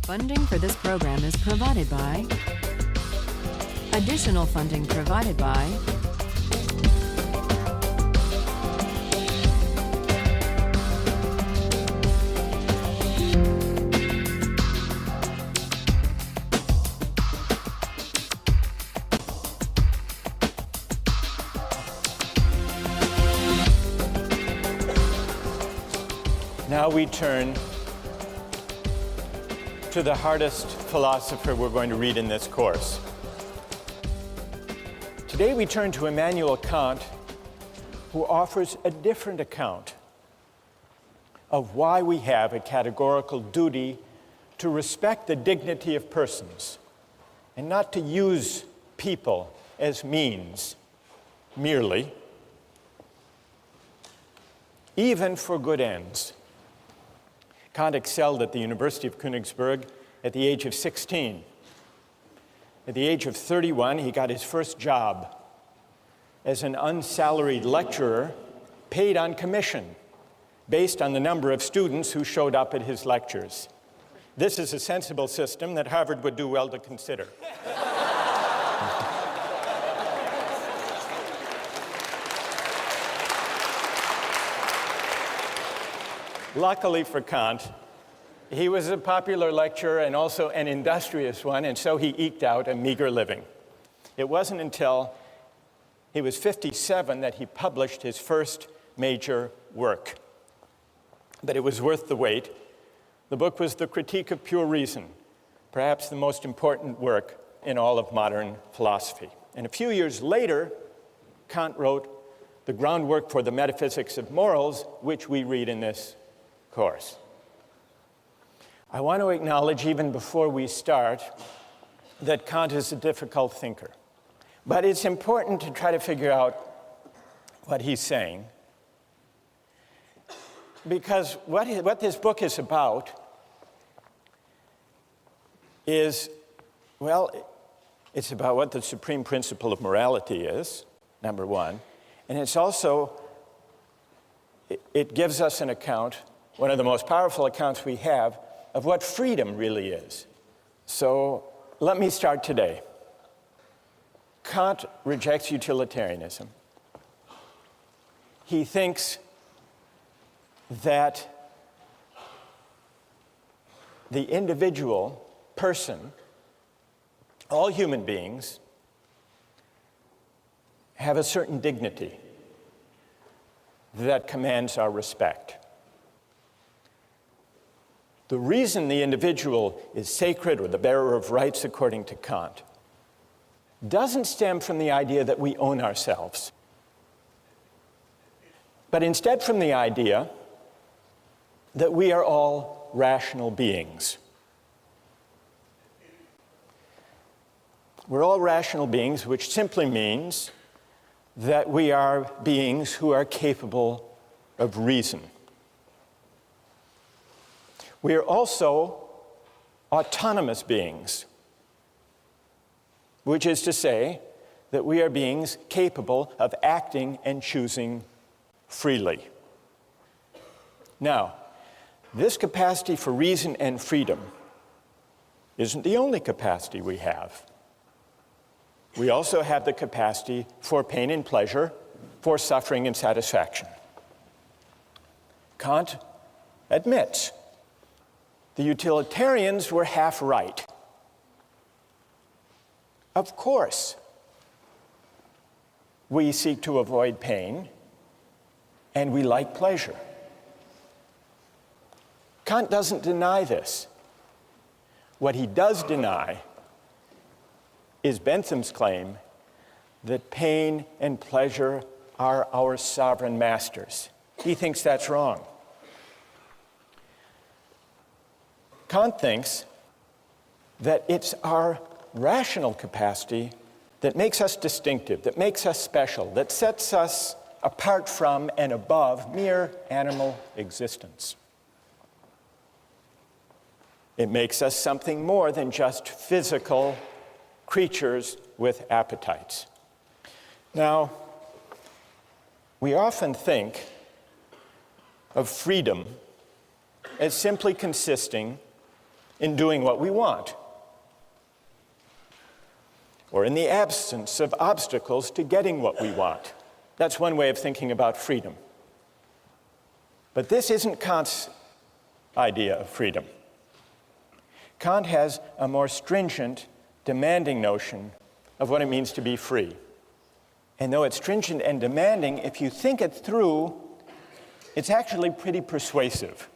Funding for this program is provided by. Additional funding provided by. Now we turn to the hardest philosopher we're going to read in this course. Today we turn to Immanuel Kant, who offers a different account of why we have a categorical duty to respect the dignity of persons and not to use people as means merely, even for good ends. Kant excelled at the University of Königsberg at the age of 16. At the age of 31, he got his first job as an unsalaried lecturer paid on commission based on the number of students who showed up at his lectures. This is a sensible system that Harvard would do well to consider. Luckily for Kant, he was a popular lecturer and also an industrious one, and so he eked out a meager living. It wasn't until he was 57 that he published his first major work. But it was worth the wait. The book was The Critique of Pure Reason, perhaps the most important work in all of modern philosophy. And a few years later, Kant wrote the groundwork for the metaphysics of morals, which we read in this course. I want to acknowledge, even before we start, that Kant is a difficult thinker. But it's important to try to figure out what he's saying, because what this book is about is, well, it's about what the supreme principle of morality is, number one, and it's also, it gives us an account, one of the most powerful accounts we have, of what freedom really is. So let me start today. Kant rejects utilitarianism. He thinks that the individual person, all human beings, have a certain dignity that commands our respect. The reason the individual is sacred or the bearer of rights, according to Kant, doesn't stem from the idea that we own ourselves, but instead from the idea that we are all rational beings. We're all rational beings, which simply means that we are beings who are capable of reason. We are also autonomous beings, which is to say that we are beings capable of acting and choosing freely. Now, this capacity for reason and freedom isn't the only capacity we have. We also have the capacity for pain and pleasure, for suffering and satisfaction. Kant admits the utilitarians were half right. Of course, we seek to avoid pain, and we like pleasure. Kant doesn't deny this. What he does deny is Bentham's claim that pain and pleasure are our sovereign masters. He thinks that's wrong. Kant thinks that it's our rational capacity that makes us distinctive, that makes us special, that sets us apart from and above mere animal existence. It makes us something more than just physical creatures with appetites. Now, we often think of freedom as simply consisting in doing what we want, or in the absence of obstacles to getting what we want. That's one way of thinking about freedom. But this isn't Kant's idea of freedom. Kant has a more stringent, demanding notion of what it means to be free. And though it's stringent and demanding, if you think it through, it's actually pretty persuasive.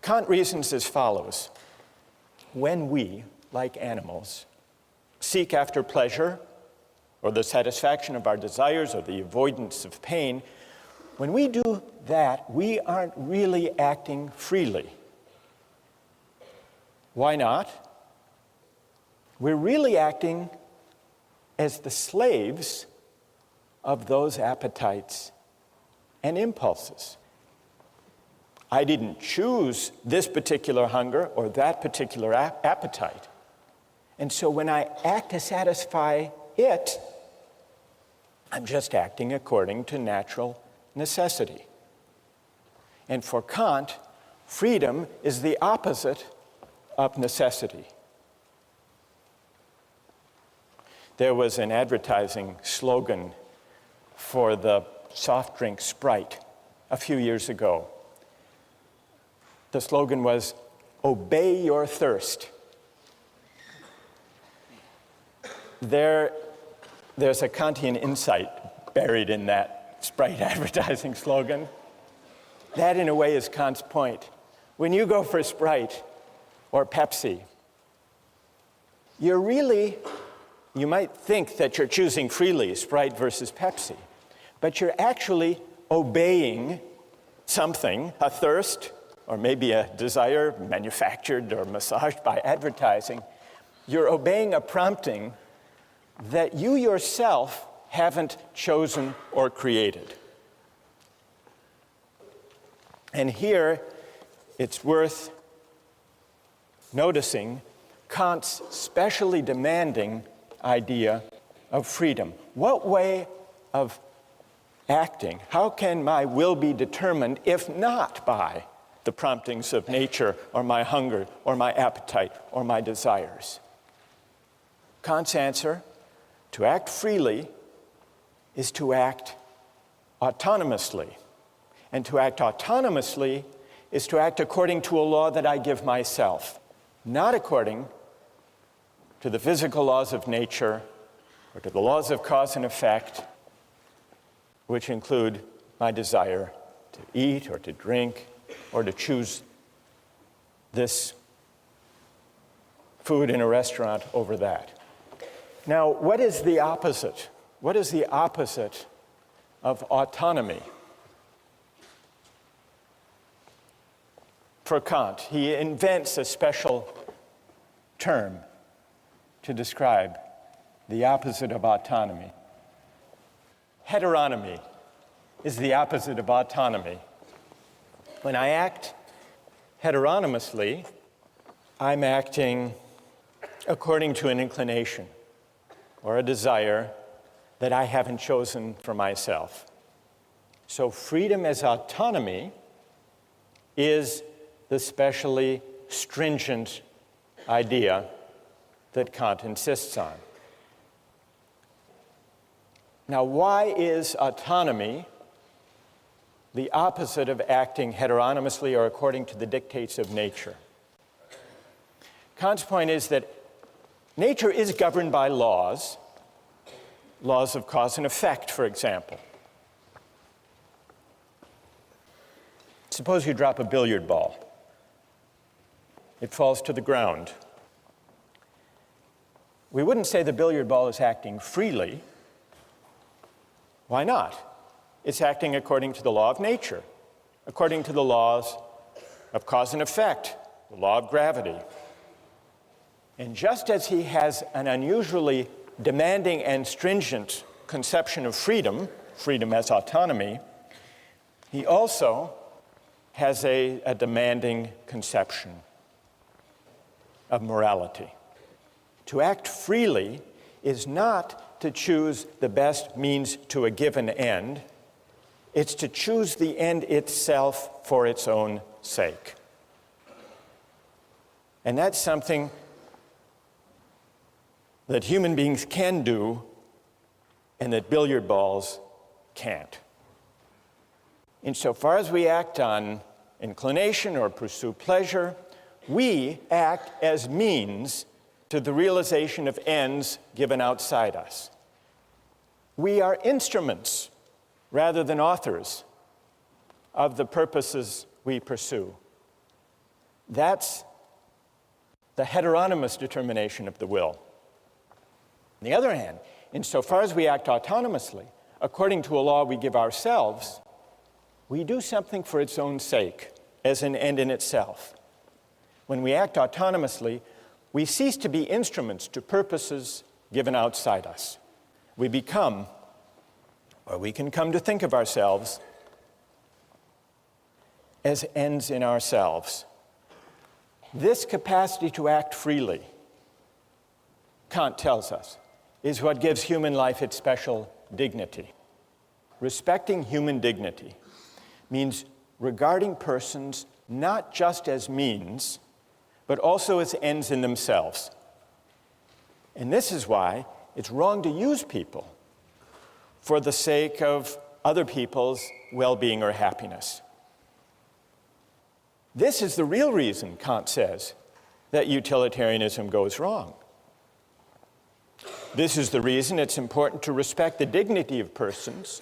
Kant reasons as follows. When we, like animals, seek after pleasure, or the satisfaction of our desires, or the avoidance of pain, when we do that, we aren't really acting freely. Why not? We're really acting as the slaves of those appetites and impulses. I didn't choose this particular hunger or that particular appetite. And so when I act to satisfy it, I'm just acting according to natural necessity. And for Kant, freedom is the opposite of necessity. There was an advertising slogan for the soft drink Sprite a few years ago. The slogan was, "Obey your thirst." There's a Kantian insight buried in that Sprite advertising slogan. That, in a way, is Kant's point. When you go for Sprite or Pepsi, you might think that you're choosing freely, Sprite versus Pepsi, but you're actually obeying something, a thirst, or maybe a desire manufactured or massaged by advertising. You're obeying a prompting that you yourself haven't chosen or created. And here, it's worth noticing Kant's specially demanding idea of freedom. What way of acting, how can my will be determined if not by the promptings of nature or my hunger or my appetite or my desires? Kant's answer, to act freely, is to act autonomously. And to act autonomously is to act according to a law that I give myself, not according to the physical laws of nature or to the laws of cause and effect, which include my desire to eat or to drink or to choose this food in a restaurant over that. Now, what is the opposite? What is the opposite of autonomy? For Kant, he invents a special term to describe the opposite of autonomy. Heteronomy is the opposite of autonomy. When I act heteronomously, I'm acting according to an inclination or a desire that I haven't chosen for myself. So freedom as autonomy is the specially stringent idea that Kant insists on. Now, why is autonomy the opposite of acting heteronomously or according to the dictates of nature? Kant's point is that nature is governed by laws of cause and effect, for example. Suppose you drop a billiard ball. It falls to the ground. We wouldn't say the billiard ball is acting freely. Why not? It's acting according to the law of nature, according to the laws of cause and effect, the law of gravity. And just as he has an unusually demanding and stringent conception of freedom as autonomy, he also has a demanding conception of morality. To act freely is not to choose the best means to a given end. It's to choose the end itself for its own sake. And that's something that human beings can do and that billiard balls can't. Insofar as we act on inclination or pursue pleasure, we act as means to the realization of ends given outside us. We are instruments rather than authors of the purposes we pursue. That's the heteronymous determination of the will. On the other hand, insofar as we act autonomously, according to a law we give ourselves, we do something for its own sake, as an end in itself. When we act autonomously, we cease to be instruments to purposes given outside us. We become, or we can come to think of ourselves, as ends in ourselves. This capacity to act freely, Kant tells us, is what gives human life its special dignity. Respecting human dignity means regarding persons not just as means, but also as ends in themselves. And this is why it's wrong to use people for the sake of other people's well-being or happiness. This is the real reason, Kant says, that utilitarianism goes wrong. This is the reason it's important to respect the dignity of persons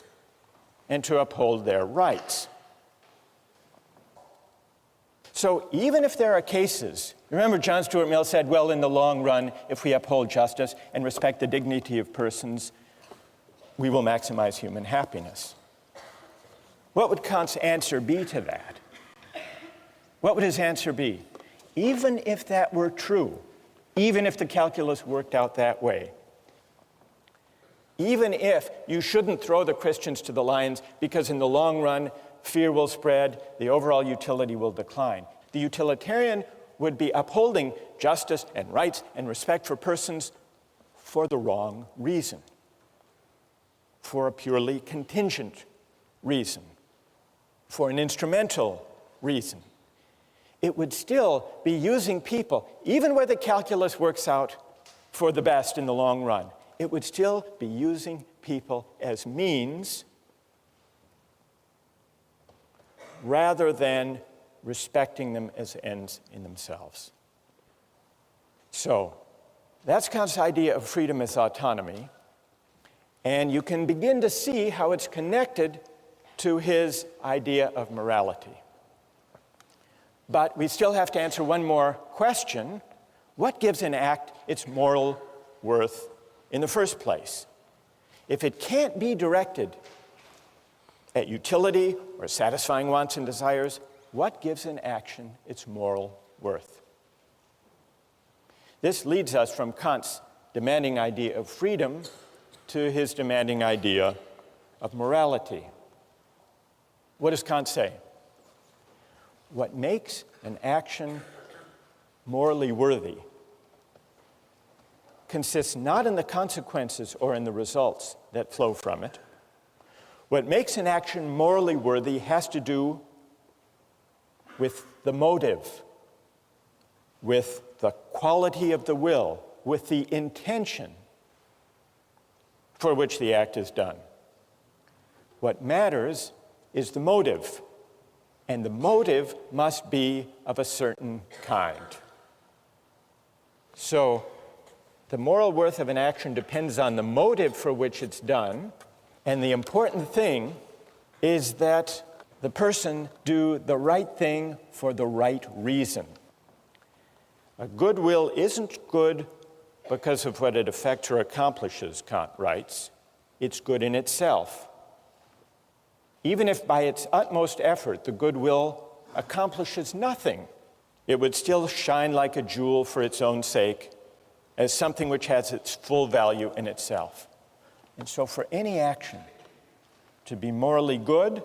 and to uphold their rights. So even if there are cases, remember John Stuart Mill said, well, in the long run, if we uphold justice and respect the dignity of persons, we will maximize human happiness. What would Kant's answer be to that? What would his answer be? Even if that were true, even if the calculus worked out that way, even if you shouldn't throw the Christians to the lions because in the long run, fear will spread, the overall utility will decline. The utilitarian would be upholding justice and rights and respect for persons for the wrong reason, for a purely contingent reason, for an instrumental reason. It would still be using people, even where the calculus works out for the best in the long run, it would still be using people as means rather than respecting them as ends in themselves. So that's Kant's idea of freedom as autonomy, and you can begin to see how it's connected to his idea of morality. But we still have to answer one more question. What gives an act its moral worth in the first place? If it can't be directed at utility or satisfying wants and desires, what gives an action its moral worth? This leads us from Kant's demanding idea of freedom to his demanding idea of morality. What does Kant say? What makes an action morally worthy consists not in the consequences or in the results that flow from it. What makes an action morally worthy has to do with the motive, with the quality of the will, with the intention for which the act is done. What matters is the motive, and the motive must be of a certain kind. So the moral worth of an action depends on the motive for which it's done, and the important thing is that the person do the right thing for the right reason. A good will isn't good because of what it affects or accomplishes, Kant writes. It's good in itself. Even if by its utmost effort the good will accomplishes nothing, it would still shine like a jewel for its own sake as something which has its full value in itself. And so for any action to be morally good,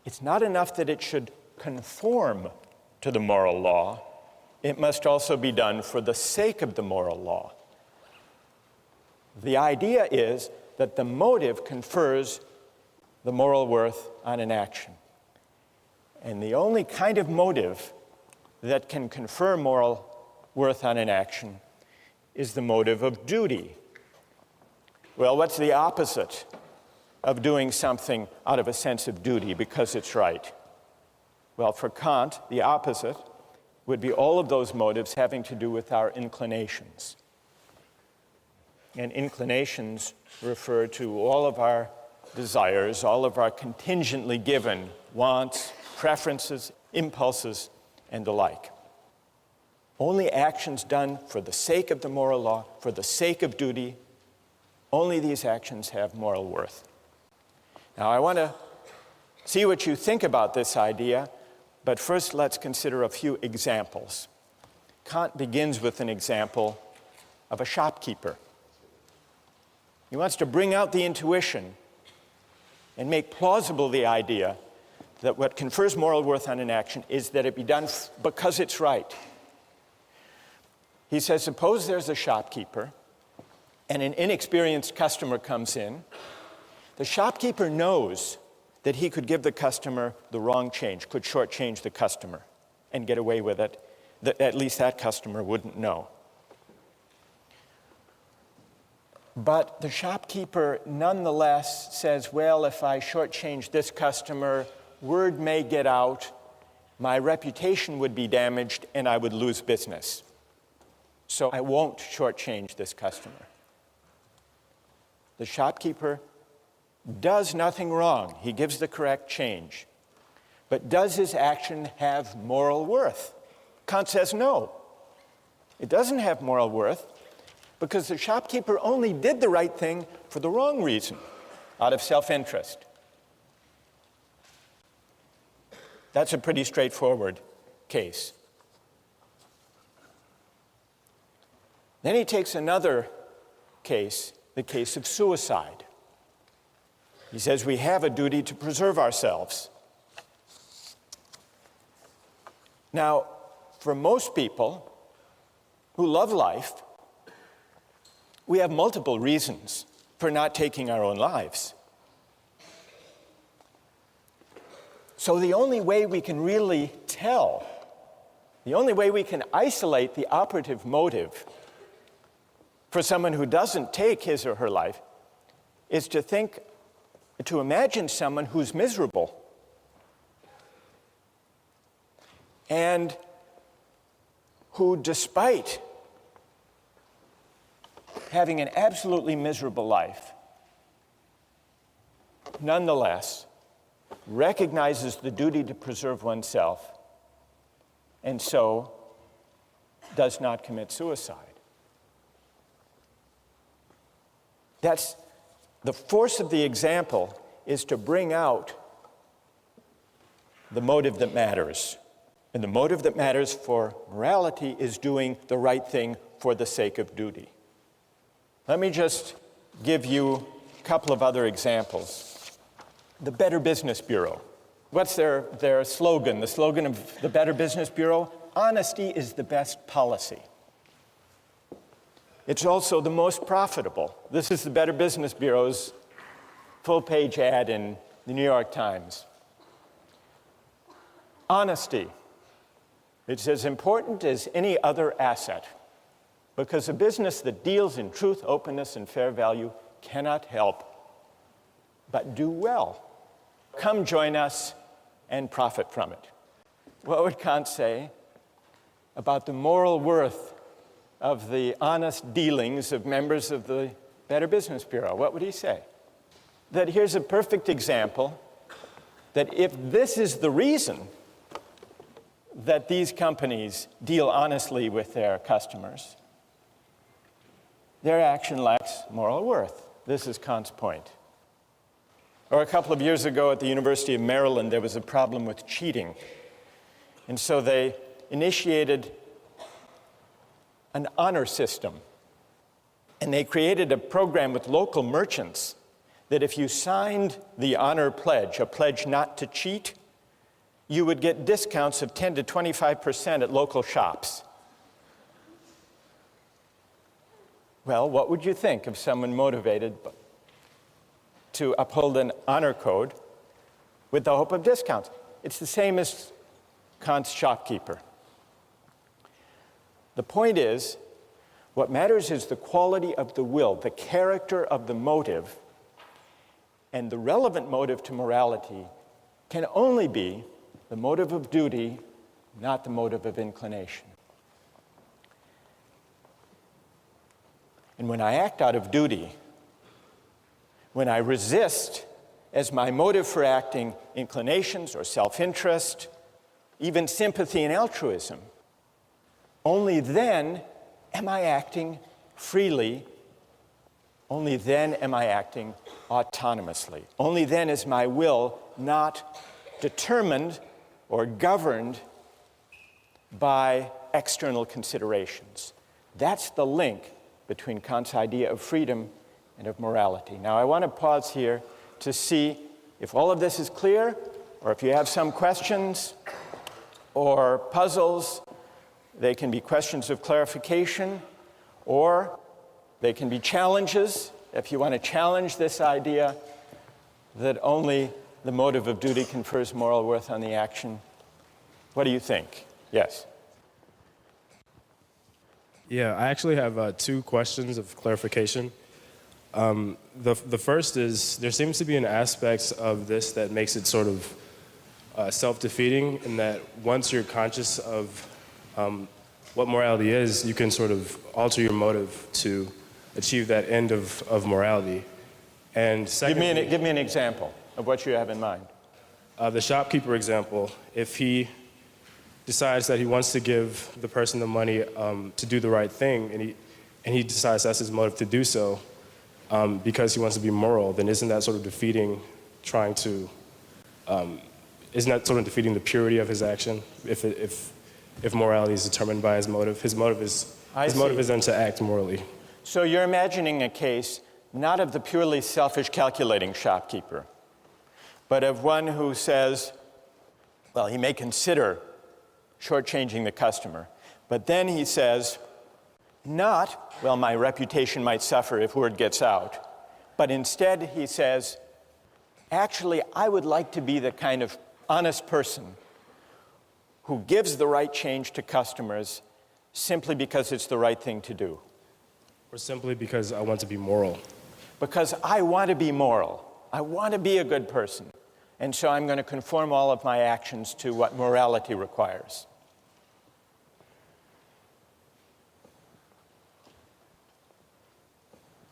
it's not enough that it should conform to the moral law. It must also be done for the sake of the moral law. The idea is that the motive confers the moral worth on an action. And the only kind of motive that can confer moral worth on an action is the motive of duty. Well, what's the opposite of doing something out of a sense of duty because it's right? Well, for Kant, the opposite would be all of those motives having to do with our inclinations. And inclinations refer to all of our desires, all of our contingently given wants, preferences, impulses, and the like. Only actions done for the sake of the moral law, for the sake of duty, only these actions have moral worth. Now, I want to see what you think about this idea, but first let's consider a few examples. Kant begins with an example of a shopkeeper. He wants to bring out the intuition and make plausible the idea that what confers moral worth on an action is that it be done because it's right. He says, suppose there's a shopkeeper and an inexperienced customer comes in. The shopkeeper knows that he could give the customer the wrong change, could shortchange the customer and get away with it, that at least that customer wouldn't know. But the shopkeeper nonetheless says, well, if I shortchange this customer, word may get out, my reputation would be damaged, and I would lose business. So I won't shortchange this customer. The shopkeeper does nothing wrong. He gives the correct change. But does his action have moral worth? Kant says no. It doesn't have moral worth because the shopkeeper only did the right thing for the wrong reason, out of self-interest. That's a pretty straightforward case. Then he takes another case, the case of suicide. He says we have a duty to preserve ourselves. Now, for most people who love life, we have multiple reasons for not taking our own lives. So the only way we can really tell, the only way we can isolate the operative motive for someone who doesn't take his or her life is to imagine someone who's miserable and who, despite having an absolutely miserable life, nonetheless recognizes the duty to preserve oneself and so does not commit suicide. That's the force of the example, is to bring out the motive that matters. And the motive that matters for morality is doing the right thing for the sake of duty. Let me just give you a couple of other examples. The Better Business Bureau. What's their slogan? The slogan of the Better Business Bureau? Honesty is the best policy. It's also the most profitable. This is the Better Business Bureau's full-page ad in the New York Times. Honesty. It's as important as any other asset, because a business that deals in truth, openness, and fair value cannot help but do well. Come join us and profit from it. What would Kant say about the moral worth of the honest dealings of members of the Better Business Bureau? What would he say? That here's a perfect example that if this is the reason that these companies deal honestly with their customers, their action lacks moral worth. This is Kant's point. Or a couple of years ago at the University of Maryland, there was a problem with cheating. And so they initiated an honor system. And they created a program with local merchants that if you signed the honor pledge, a pledge not to cheat, you would get discounts of 10 to 25% at local shops. Well, what would you think of someone motivated to uphold an honor code with the hope of discounts? It's the same as Kant's shopkeeper. The point is, what matters is the quality of the will, the character of the motive, and the relevant motive to morality can only be the motive of duty, not the motive of inclination. And when I act out of duty, when I resist as my motive for acting inclinations or self-interest, even sympathy and altruism, only then am I acting freely. Only then am I acting autonomously. Only then is my will not determined or governed by external considerations. That's the link between Kant's idea of freedom and of morality. Now, I want to pause here to see if all of this is clear, or if you have some questions or puzzles. They can be questions of clarification, or they can be challenges, if you want to challenge this idea that only the motive of duty confers moral worth on the action. What do you think? Yes? Yeah, I actually have two questions of clarification. The first is, there seems to be an aspect of this that makes it sort of self-defeating, in that once you're conscious of what morality is, you can sort of alter your motive to achieve that end of morality. And secondly, give me an example of what you have in mind. The shopkeeper example, if he decides that he wants to give the person the money to do the right thing, and he decides that's his motive to do so because he wants to be moral, then isn't that sort of defeating isn't that sort of defeating the purity of his action if morality is determined by his motive? His motive is then to act morally. So you're imagining a case not of the purely selfish calculating shopkeeper, but of one who says, well, he may consider shortchanging the customer, but then he says, not, well, my reputation might suffer if word gets out, but instead he says, actually, I would like to be the kind of honest person who gives the right change to customers simply because it's the right thing to do. Or simply because I want to be moral. Because I want to be moral. I want to be a good person. And so I'm going to conform all of my actions to what morality requires.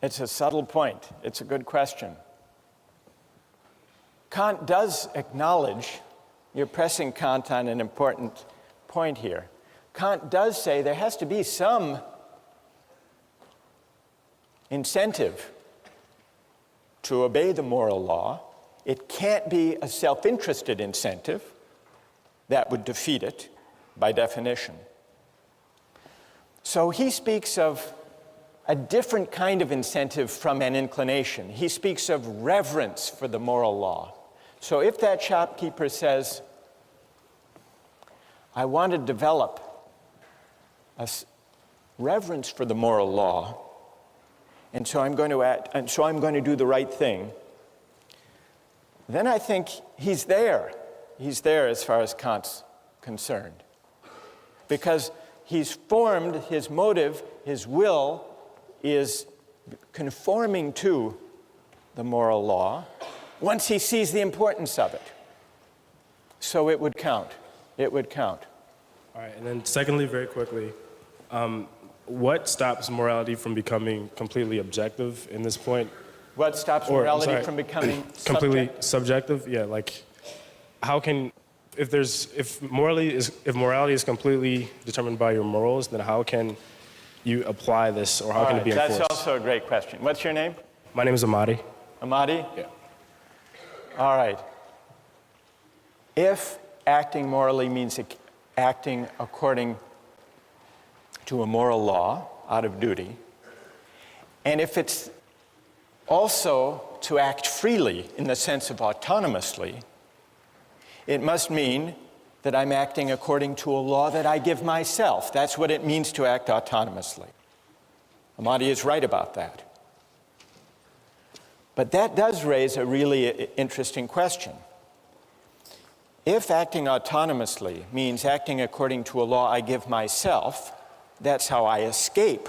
It's a subtle point. It's a good question. Kant does acknowledge, you're pressing Kant on an important point here. Kant does say there has to be some incentive to obey the moral law. It can't be a self-interested incentive. That would defeat it by definition. So he speaks of a different kind of incentive from an inclination. He speaks of reverence for the moral law. So if that shopkeeper says, I want to develop a reverence for the moral law, and so I'm going to act, and so I'm going to do the right thing, then I think he's there. He's there as far as Kant's concerned. Because he's formed his motive, his will is conforming to the moral law once he sees the importance of it. So it would count. It would count. All right, and then secondly, very quickly, what stops morality from becoming completely objective in this point? What stops morality from becoming completely subjective? Yeah, like how can, if morality is completely determined by your morals, then how can you apply this, or how can it be enforced? That's also a great question. What's your name? My name is Amadi. Amadi? Yeah. All right. If acting morally means acting according to a moral law out of duty, and if it's also to act freely in the sense of autonomously, it must mean that I'm acting according to a law that I give myself. That's what it means to act autonomously. Amadi is right about that. But that does raise a really interesting question. If acting autonomously means acting according to a law I give myself, That's how I escape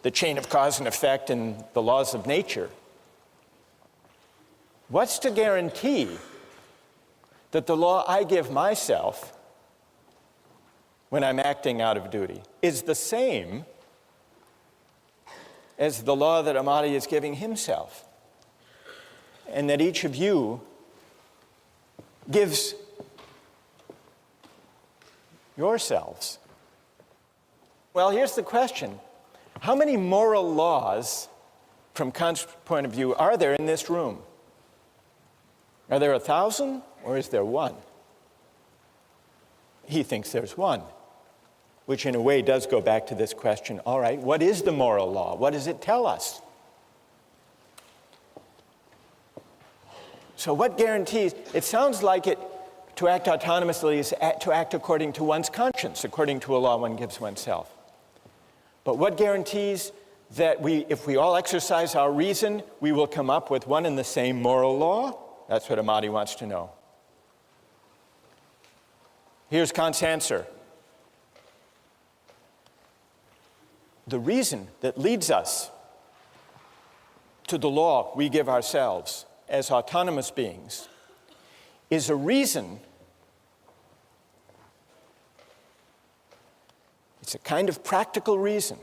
the chain of cause and effect and the laws of nature. What's to guarantee that the law I give myself when I'm acting out of duty is the same as the law that Amadi is giving himself, and that each of you gives yourselves? Well, here's the question. How many moral laws, from Kant's point of view, are there in this room? Are there 1,000, or is there one? He thinks there's one, which in a way does go back to this question, all right, what is the moral law? What does it tell us? So what guarantees? It sounds like it, to act autonomously is to act according to one's conscience, according to a law one gives oneself. But what guarantees that if we all exercise our reason, we will come up with one and the same moral law? That's what Amadi wants to know. Here's Kant's answer. The reason that leads us to the law we give ourselves as autonomous beings is a reason, it's a kind of practical reason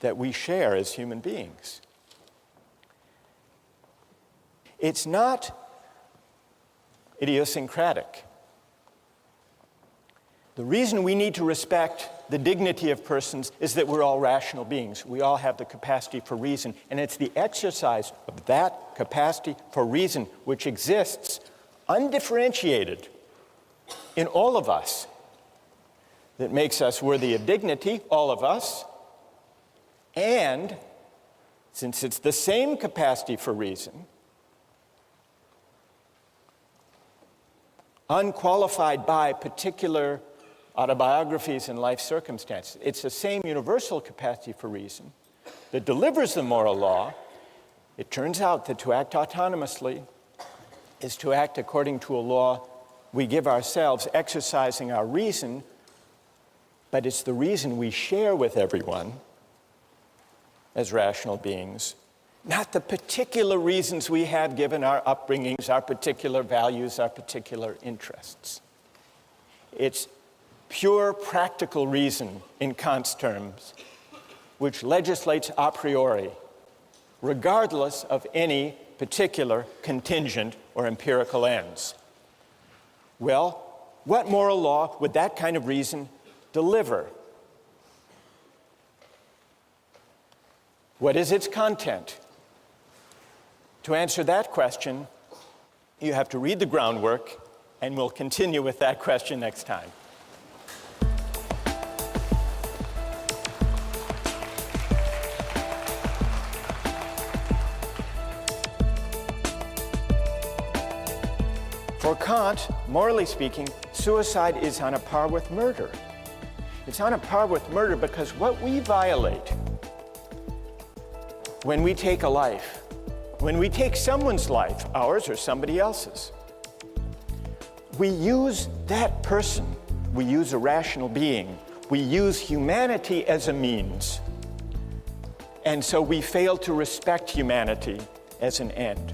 that we share as human beings. It's not idiosyncratic. The reason we need to respect the dignity of persons is that we're all rational beings. We all have the capacity for reason, and it's the exercise of that capacity for reason which exists undifferentiated in all of us that makes us worthy of dignity, all of us. And since it's the same capacity for reason, unqualified by particular autobiographies and life circumstances, it's the same universal capacity for reason that delivers the moral law. It turns out that to act autonomously is to act according to a law we give ourselves, exercising our reason, but it's the reason we share with everyone as rational beings, not the particular reasons we have given our upbringings, our particular values, our particular interests. It's pure practical reason in Kant's terms, which legislates a priori, regardless of any particular contingent or empirical ends. Well, what moral law would that kind of reason deliver? What is its content? To answer that question, you have to read the groundwork, and we'll continue with that question next time. For Kant, morally speaking, suicide is on a par with murder. It's on a par with murder because what we violate when we take a life, when we take someone's life, ours or somebody else's, we use that person, we use a rational being, we use humanity as a means. And so we fail to respect humanity as an end.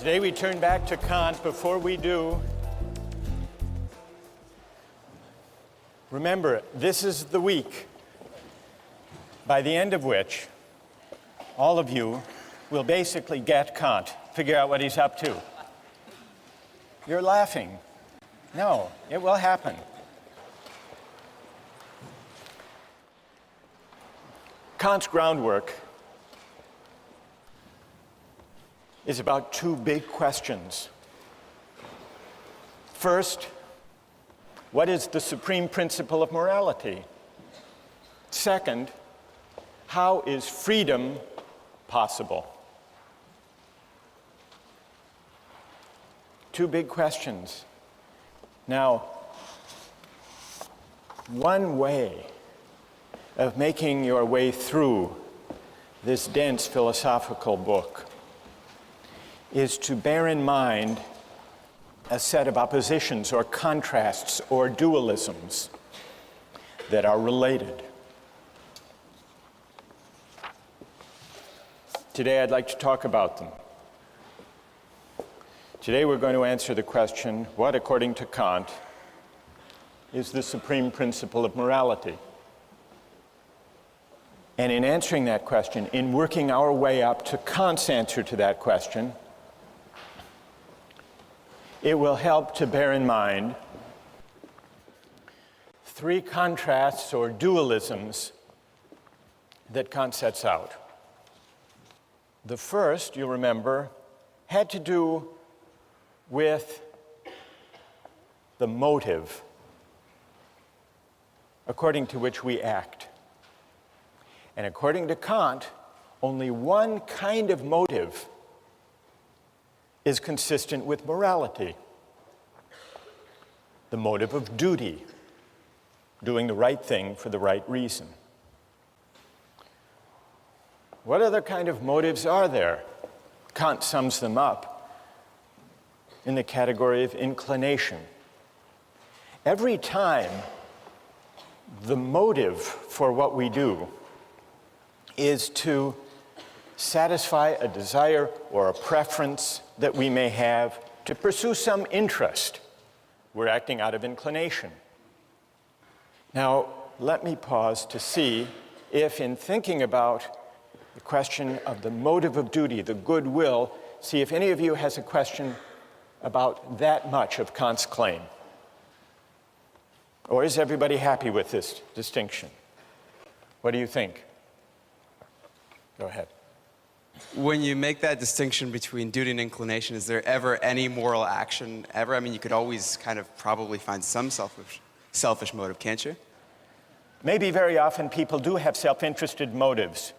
Today we turn back to Kant. Before we do, remember, this is the week by the end of which all of you will basically get Kant, figure out what he's up to. You're laughing. No, it will happen. Kant's groundwork is about two big questions. First, what is the supreme principle of morality? Second, how is freedom possible? Two big questions. Now, one way of making your way through this dense philosophical book is to bear in mind a set of oppositions or contrasts or dualisms that are related. Today I'd like to talk about them. Today we're going to answer the question, what, according to Kant, is the supreme principle of morality? And in answering that question, in working our way up to Kant's answer to that question, it will help to bear in mind three contrasts or dualisms that Kant sets out. The first, you remember, had to do with the motive according to which we act. And according to Kant, only one kind of motive is consistent with morality: the motive of duty, doing the right thing for the right reason. What other kind of motives are there? Kant sums them up in the category of inclination. Every time the motive for what we do is to satisfy a desire or a preference that we may have, to pursue some interest, we're acting out of inclination. Now, let me pause to see if, in thinking about the question of the motive of duty, the goodwill, see if any of you has a question about that much of Kant's claim. Or is everybody happy with this distinction? What do you think? Go ahead. When you make that distinction between duty and inclination, is there ever any moral action ever? I mean, you could always kind of probably find some selfish motive, can't you? Maybe very often people do have self-interested motives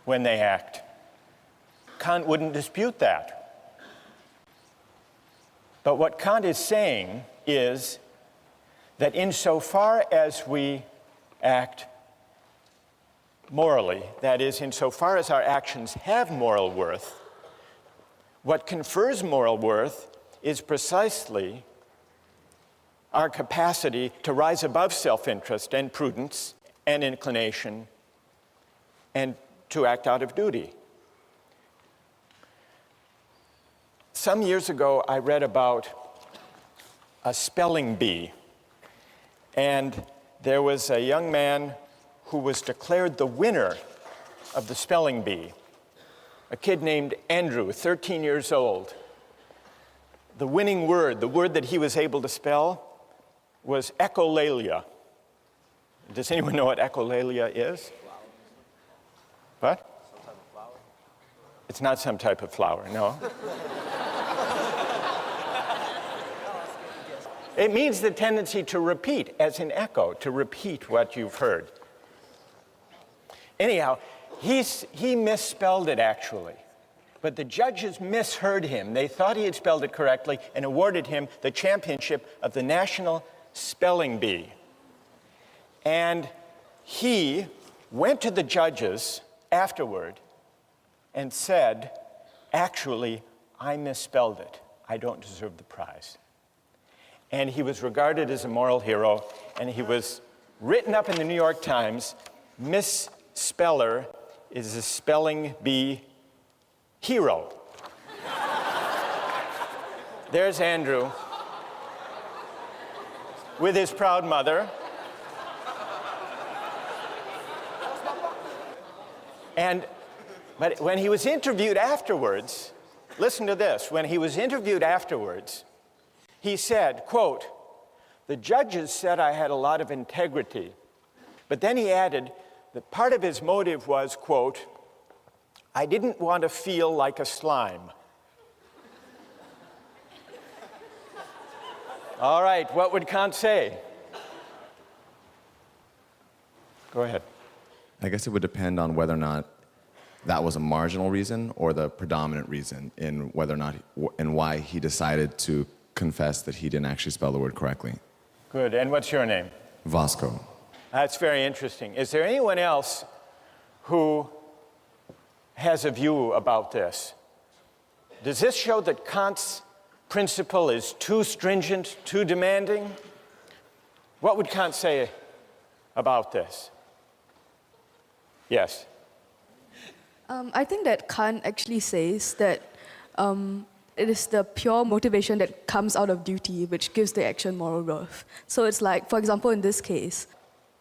when they act. Kant wouldn't dispute that. But what Kant is saying is that insofar as we act morally, that is, insofar as our actions have moral worth, what confers moral worth is precisely our capacity to rise above self-interest and prudence and inclination and to act out of duty. Some years ago, I read about a spelling bee, and there was a young man who was declared the winner of the spelling bee, a kid named Andrew, 13 years old. The winning word, the word that he was able to spell, was echolalia. Does anyone know what echolalia is? What? Some type of flower? It's not some type of flower, no. It means the tendency to repeat, as in echo, to repeat what you've heard. Anyhow, he misspelled it actually, but the judges misheard him. They thought he had spelled it correctly and awarded him the championship of the National Spelling Bee. And he went to the judges afterward and said, actually, I misspelled it. I don't deserve the prize. And he was regarded as a moral hero, and he was written up in the New York Times, Misspeller is a spelling bee hero. There's Andrew with his proud mother. But when he was interviewed afterwards, listen to this, when he was interviewed afterwards, he said, quote, "The judges said I had a lot of integrity," but then he added that part of his motive was, quote, "I didn't want to feel like a slime." All right, what would Kant say? Go ahead. I guess it would depend on whether or not that was a marginal reason or the predominant reason in whether or not and why he decided to confess that he didn't actually spell the word correctly. Good, and what's your name? Vasco. That's very interesting. Is there anyone else who has a view about this? Does this show that Kant's principle is too stringent, too demanding? What would Kant say about this? Yes? I think that Kant actually says that it is the pure motivation that comes out of duty which gives the action moral worth. So it's like, for example, in this case,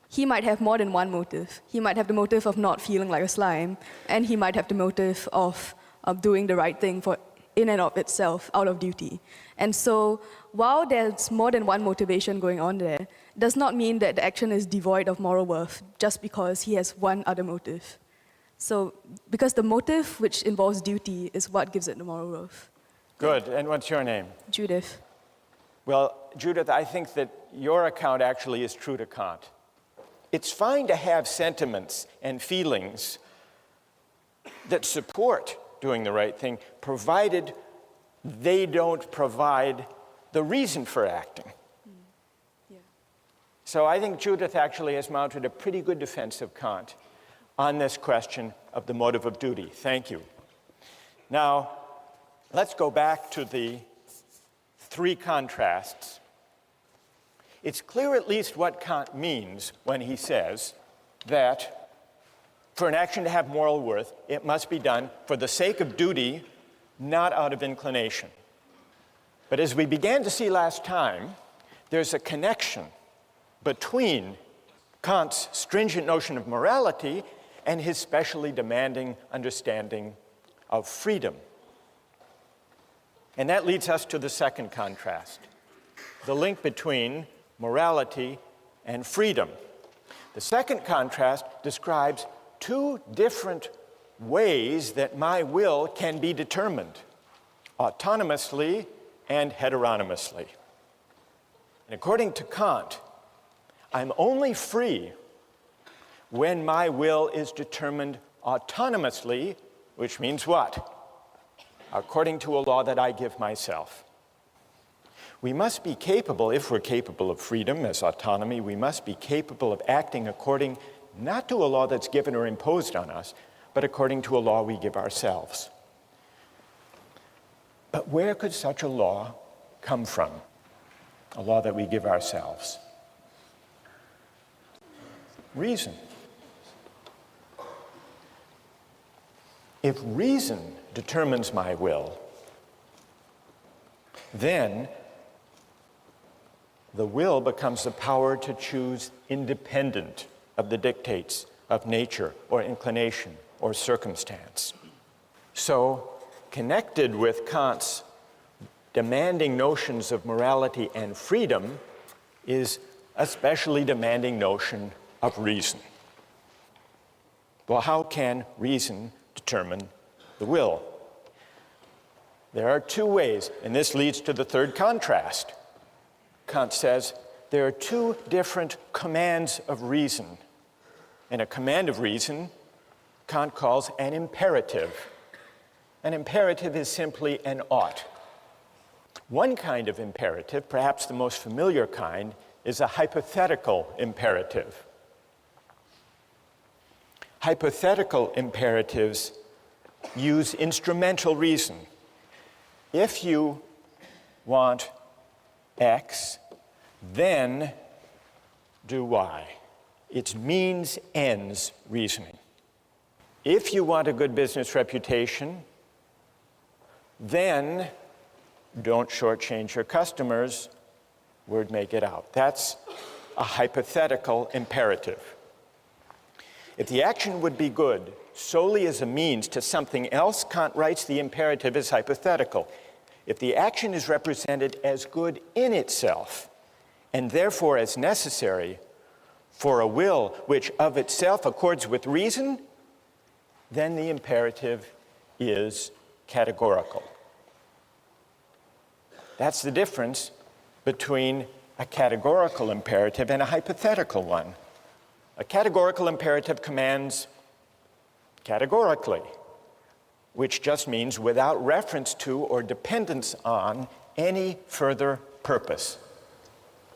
he might have more than one motive. He might have the motive of not feeling like a slime, and he might have the motive of doing the right thing for in and of itself, out of duty. And so, while there's more than one motivation going on there, does not mean that the action is devoid of moral worth just because he has one other motive. So, because the motive which involves duty is what gives it the moral worth. Good. And what's your name? Judith. Well, Judith, I think that your account actually is true to Kant. It's fine to have sentiments and feelings that support doing the right thing, provided they don't provide the reason for acting. Yeah. So I think Judith actually has mounted a pretty good defense of Kant on this question of the motive of duty. Thank you. Now, let's go back to the three contrasts. It's clear at least what Kant means when he says that for an action to have moral worth, it must be done for the sake of duty, not out of inclination. But as we began to see last time, there's a connection between Kant's stringent notion of morality and his specially demanding understanding of freedom. And that leads us to the second contrast, the link between morality and freedom. The second contrast describes two different ways that my will can be determined, autonomously and heteronomously. And according to Kant, I'm only free when my will is determined autonomously, which means what? According to a law that I give myself. We must be capable, if we're capable of freedom as autonomy, we must be capable of acting according not to a law that's given or imposed on us, but according to a law we give ourselves. But where could such a law come from? A law that we give ourselves? Reason. If reason determines my will, then the will becomes the power to choose independent of the dictates of nature or inclination or circumstance. So, connected with Kant's demanding notions of morality and freedom is a specially demanding notion of reason. Well, how can reason determine the will? There are two ways, and this leads to the third contrast. Kant says there are two different commands of reason. And a command of reason, Kant calls an imperative. An imperative is simply an ought. One kind of imperative, perhaps the most familiar kind, is a hypothetical imperative. Hypothetical imperatives use instrumental reason. If you want X, then do Y. It's means ends reasoning. If you want a good business reputation, then don't shortchange your customers, word may get out. That's a hypothetical imperative. If the action would be good solely as a means to something else, Kant writes the imperative is hypothetical. If the action is represented as good in itself, and therefore as necessary for a will which of itself accords with reason, then the imperative is categorical. That's the difference between a categorical imperative and a hypothetical one. A categorical imperative commands categorically, which just means without reference to or dependence on any further purpose.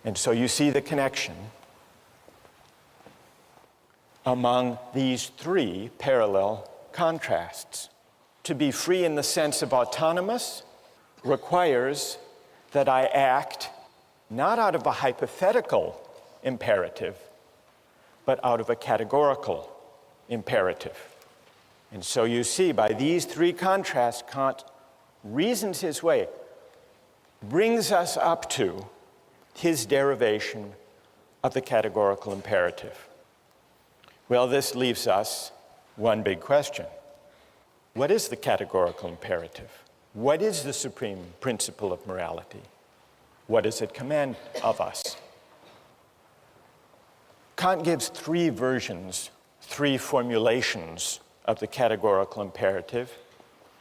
And so you see the connection among these three parallel contrasts. To be free in the sense of autonomous, requires that I act not out of a hypothetical imperative, but out of a categorical imperative. And so you see, by these three contrasts, Kant reasons his way, brings us up to his derivation of the categorical imperative. Well, this leaves us one big question. What is the categorical imperative? What is the supreme principle of morality? What does it command of us? Kant gives three versions, three formulations of the categorical imperative.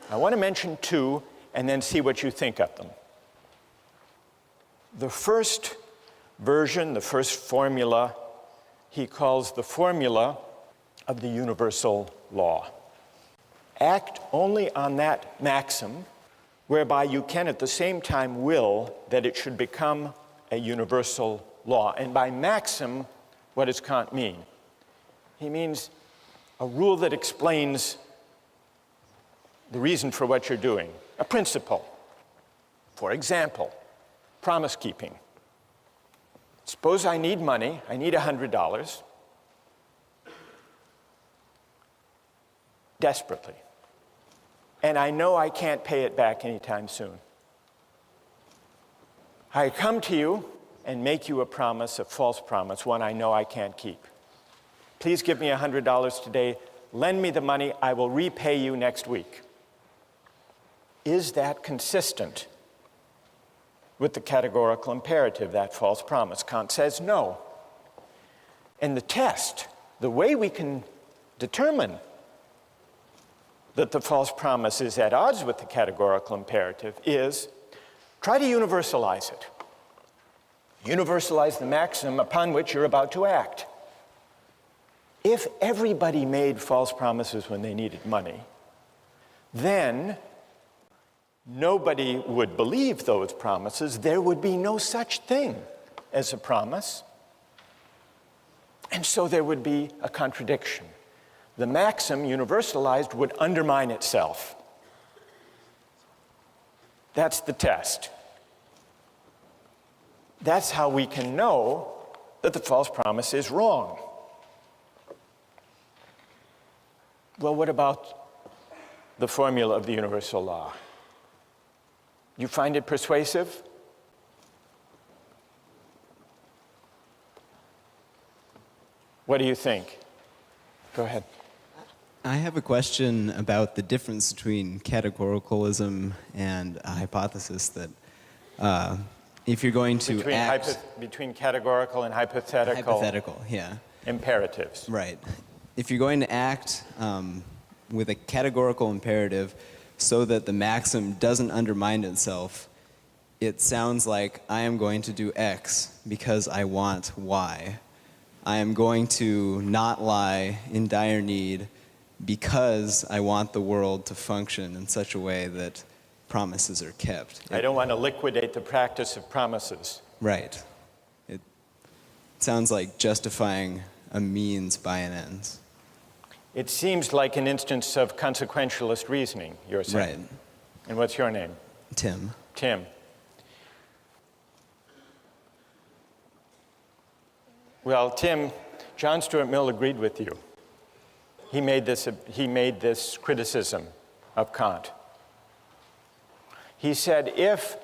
I want to mention two and then see what you think of them. The first version, the first formula, he calls the formula of the universal law. Act only on that maxim whereby you can at the same time will that it should become a universal law. And by maxim, what does Kant mean? He means a rule that explains the reason for what you're doing, a principle. For example, promise keeping. Suppose I need money, I need $100 desperately, and I know I can't pay it back anytime soon. I come to you and make you a promise, a false promise, one I know I can't keep. Please give me $100 today, lend me the money, I will repay you next week. Is that consistent with the categorical imperative, that false promise? Kant says no. And the test, the way we can determine that the false promise is at odds with the categorical imperative is try to universalize it. Universalize the maxim upon which you're about to act. If everybody made false promises when they needed money, then nobody would believe those promises. There would be no such thing as a promise. And so there would be a contradiction. The maxim, universalized, would undermine itself. That's the test. That's how we can know that the false promise is wrong. Well, what about the formula of the universal law? You find it persuasive? What do you think? Go ahead. I have a question about the difference between categoricalism and a hypothesis that if you're going to between categorical and hypothetical yeah. imperatives. Right. If you're going to act with a categorical imperative so that the maxim doesn't undermine itself, it sounds like I am going to do X because I want Y. I am going to not lie in dire need because I want the world to function in such a way that promises are kept. I don't want to liquidate the practice of promises. Right. It sounds like justifying a means by an end. It seems like an instance of consequentialist reasoning, you're saying. Right. And what's your name? Tim. Tim. Well, Tim, John Stuart Mill agreed with you. He made this criticism of Kant. He said, if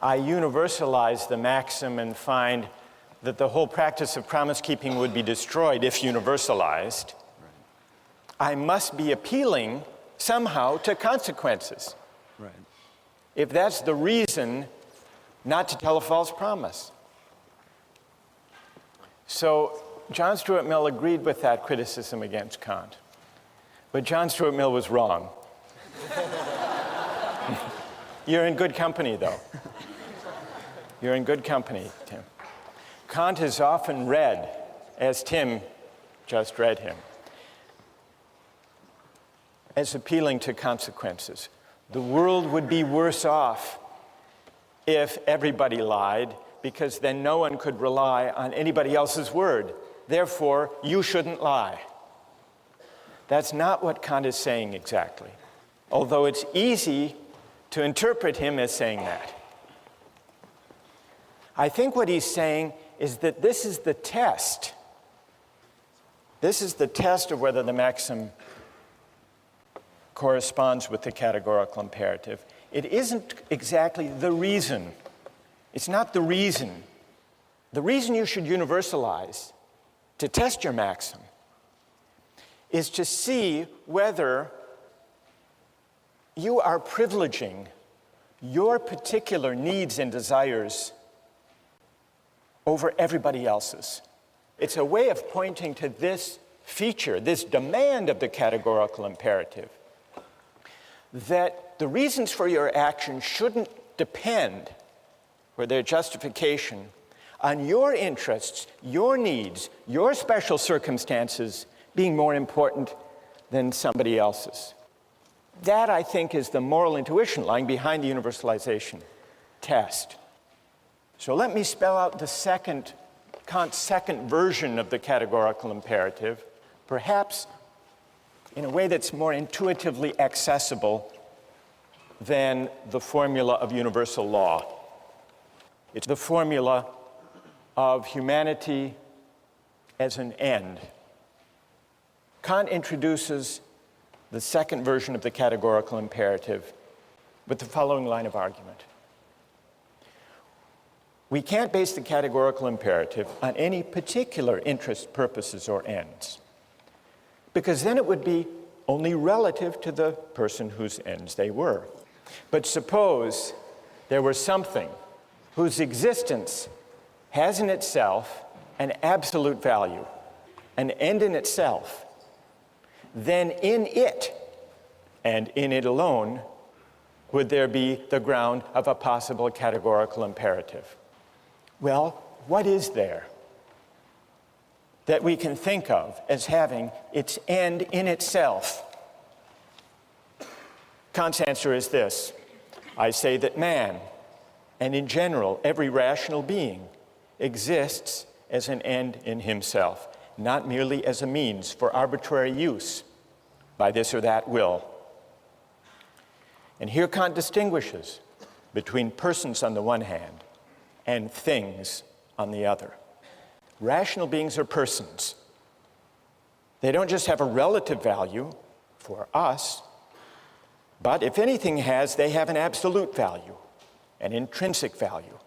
I universalize the maxim and find that the whole practice of promise keeping would be destroyed if universalized, I must be appealing somehow to consequences. Right. If that's the reason not to tell a false promise. So John Stuart Mill agreed with that criticism against Kant. But John Stuart Mill was wrong. You're in good company, though. You're in good company, Tim. Kant is often read, as Tim just read him, as appealing to consequences. The world would be worse off if everybody lied, because then no one could rely on anybody else's word. Therefore, you shouldn't lie. That's not what Kant is saying exactly. Although it's easy to interpret him as saying that. I think what he's saying is that this is the test. This is the test of whether the maxim corresponds with the categorical imperative. It isn't exactly the reason. It's not the reason. The reason you should universalize to test your maxim is to see whether you are privileging your particular needs and desires over everybody else's. It's a way of pointing to this feature, this demand of the categorical imperative, that the reasons for your action shouldn't depend, for their justification, on your interests, your needs, your special circumstances being more important than somebody else's. That, I think, is the moral intuition lying behind the universalization test. So let me spell out Kant's second version of the categorical imperative, perhaps in a way that's more intuitively accessible than the formula of universal law. It's the formula of humanity as an end. Kant introduces the second version of the categorical imperative with the following line of argument. We can't base the categorical imperative on any particular interests, purposes, or ends, because then it would be only relative to the person whose ends they were. But suppose there were something whose existence has in itself an absolute value, an end in itself, then in it, and in it alone, would there be the ground of a possible categorical imperative. Well, what is there that we can think of as having its end in itself? Kant's answer is this: I say that man, and in general every rational being, exists as an end in himself, not merely as a means for arbitrary use by this or that will. And here Kant distinguishes between persons on the one hand and things on the other. Rational beings are persons. They don't just have a relative value for us, but if anything they have an absolute value, an intrinsic value.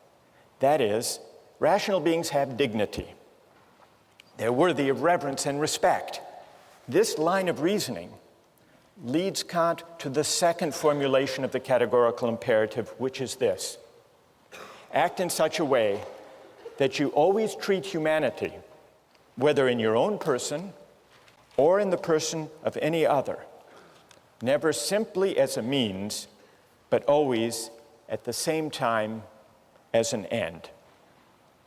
That is, rational beings have dignity. They're worthy of reverence and respect. This line of reasoning leads Kant to the second formulation of the categorical imperative, which is this: act in such a way that you always treat humanity, whether in your own person or in the person of any other, never simply as a means, but always at the same time as an end.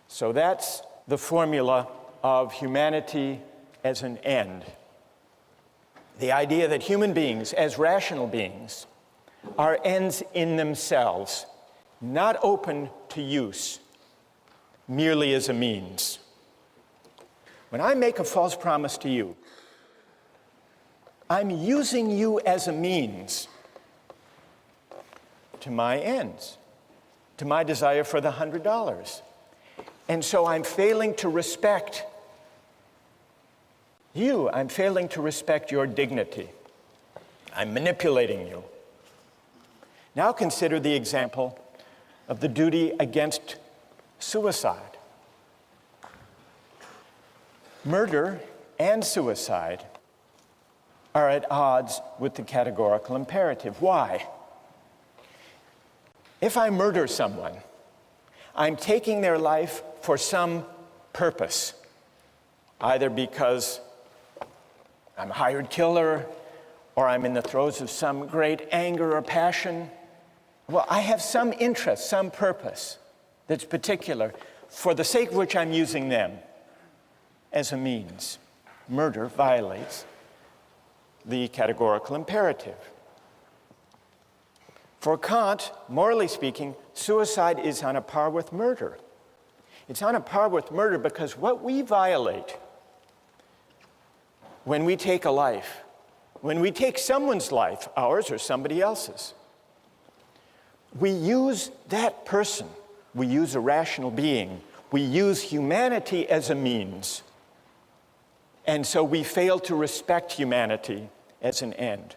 So that's the formula of humanity as an end. The idea that human beings, as rational beings, are ends in themselves, not open to use, merely as a means. When I make a false promise to you, I'm using you as a means to my ends, to my desire for the $100. And so I'm failing to respect you. I'm failing to respect your dignity. I'm manipulating you. Now consider the example of the duty against suicide. Murder and suicide are at odds with the categorical imperative. Why? If I murder someone, I'm taking their life for some purpose, either because I'm a hired killer or I'm in the throes of some great anger or passion. Well, I have some interest, some purpose that's particular, for the sake of which I'm using them as a means. Murder violates the categorical imperative. For Kant, morally speaking, suicide is on a par with murder. It's on a par with murder because what we violate when we take a life, when we take someone's life, ours or somebody else's, we use that person, we use a rational being, we use humanity as a means. And so we fail to respect humanity as an end.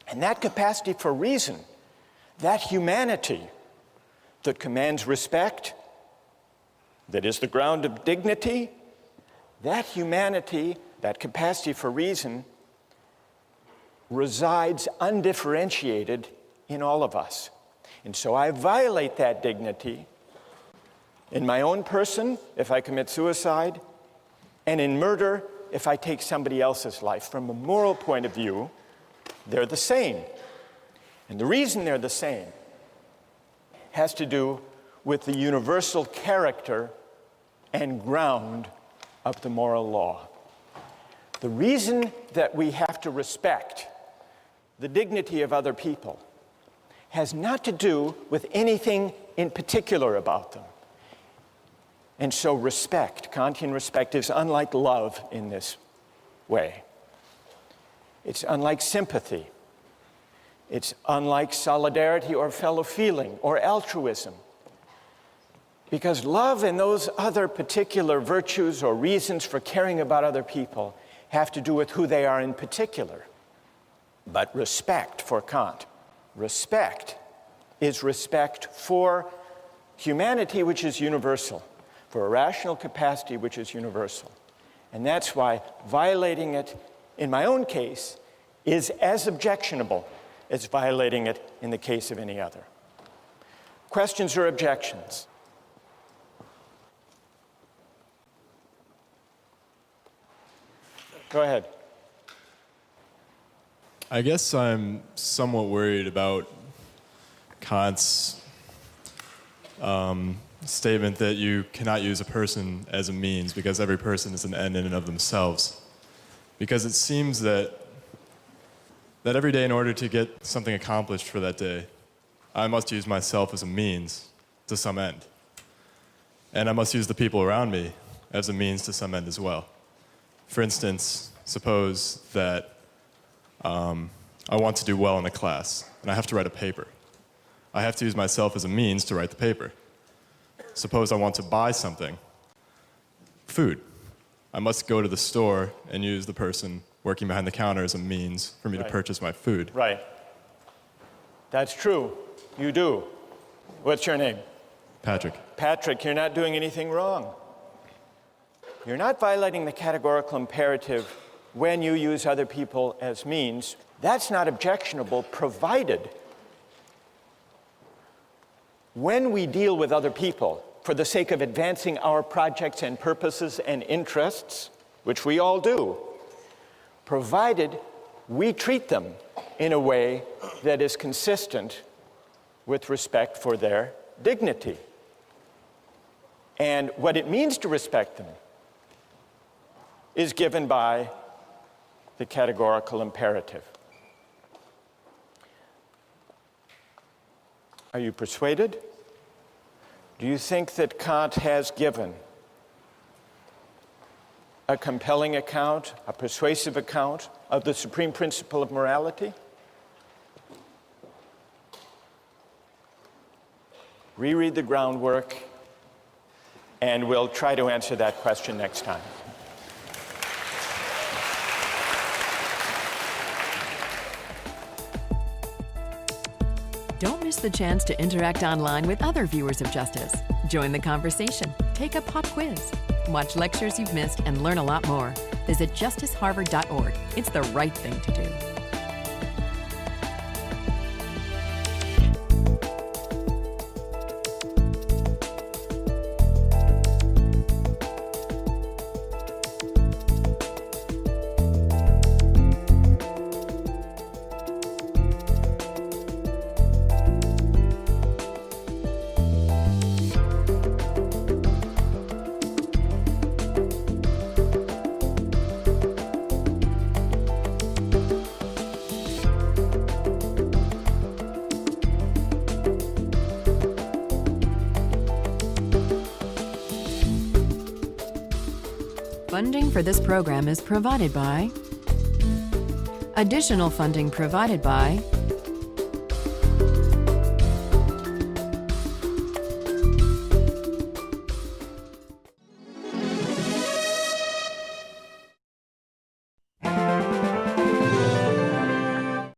And that capacity for reason, that humanity that commands respect, that is the ground of dignity, that humanity, that capacity for reason, resides undifferentiated in all of us. And so I violate that dignity in my own person if I commit suicide, and in murder if I take somebody else's life. From a moral point of view, they're the same. And the reason they're the same has to do with the universal character and ground of the moral law. The reason that we have to respect the dignity of other people has not to do with anything in particular about them. And so respect, Kantian respect, is unlike love in this way. It's unlike sympathy. It's unlike solidarity or fellow feeling or altruism. Because love and those other particular virtues or reasons for caring about other people have to do with who they are in particular. But respect for Kant, respect is respect for humanity, which is universal, for a rational capacity which is universal. And that's why violating it, in my own case, is as objectionable as violating it in the case of any other. Questions or objections? Go ahead. I guess I'm somewhat worried about Kant's statement that you cannot use a person as a means because every person is an end in and of themselves. Because it seems that every day, in order to get something accomplished for that day, I must use myself as a means to some end. And I must use the people around me as a means to some end as well. For instance, suppose that I want to do well in a class, and I have to write a paper. I have to use myself as a means to write the paper. Suppose I want to buy something, food. I must go to the store and use the person working behind the counter as a means for me to purchase my food. Right. That's true. You do. What's your name? Patrick. Patrick, you're not doing anything wrong. You're not violating the categorical imperative when you use other people as means. That's not objectionable, provided when we deal with other people for the sake of advancing our projects and purposes and interests, which we all do, provided we treat them in a way that is consistent with respect for their dignity. And what it means to respect them is given by the categorical imperative. Are you persuaded? Do you think that Kant has given a compelling account, a persuasive account of the supreme principle of morality? Reread the groundwork, and we'll try to answer that question next time. Don't miss the chance to interact online with other viewers of Justice. Join the conversation, take a pop quiz, watch lectures you've missed, and learn a lot more. Visit justiceharvard.org. It's the right thing to do. Funding for this program is provided by... Additional funding provided by